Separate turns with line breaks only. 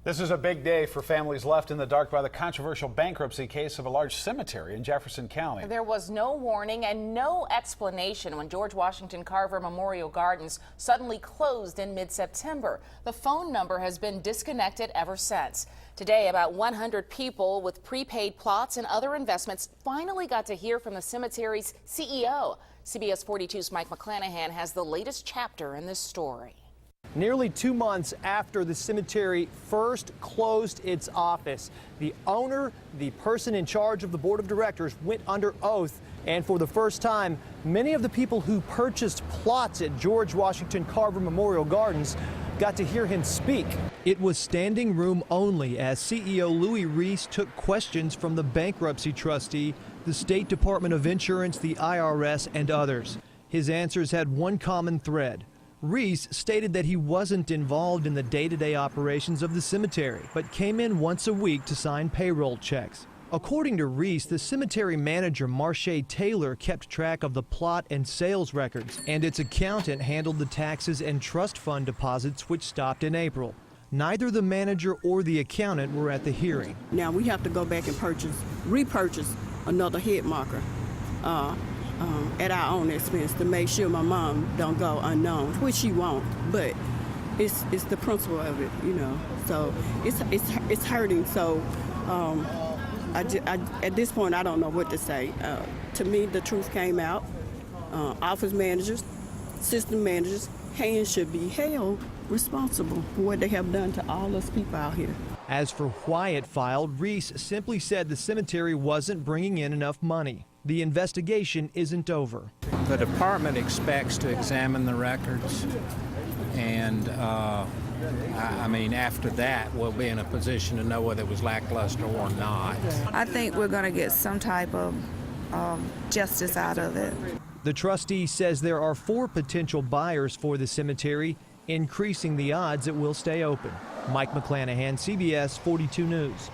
This is a big day for families left in the dark by the controversial bankruptcy case of a large cemetery in Jefferson County.
There was no warning and no explanation when George Washington Carver Memorial Gardens suddenly closed in mid-September. The phone number has been disconnected ever since. Today, about 100 people with prepaid plots and other investments finally got to hear from the cemetery's CEO. CBS 42's Mike McClanahan has the latest chapter in this story.
Nearly 2 months after the cemetery first closed its office, the owner, the person in charge of the board of directors, went under oath. And for the first time, many of the people who purchased plots at George Washington Carver Memorial Gardens got to hear him speak. It was standing room only as CEO Louis Reese took questions from the bankruptcy trustee, the State Department of Insurance, the IRS, and others. His answers had one common thread. Reese stated that he wasn't involved in the day-to-day operations of the cemetery, but came in once a week to sign payroll checks. According to Reese, the cemetery manager, Marche Taylor, kept track of the plot and sales records, and its accountant handled the taxes and trust fund deposits, which stopped in April. Neither the manager or the accountant were at the hearing.
Now we have to go back and repurchase another head marker at our own expense to make sure my mom don't go unknown, which she won't. But it's the principle of it, you know. So it's hurting. So at this point, I don't know what to say. To me, the truth came out. Office managers, system managers, hands should be held responsible for what they have done to all us people out here.
As for why it filed, Reese simply said the cemetery wasn't bringing in enough money. The investigation isn't over.
The department expects to examine the records, and I mean, after that, we'll be in a position to know whether it was lackluster or not.
I think we're going to get some type of justice out of it.
The trustee says there are 4 potential buyers for the cemetery, increasing the odds it will stay open. Mike McClanahan, CBS 42 News.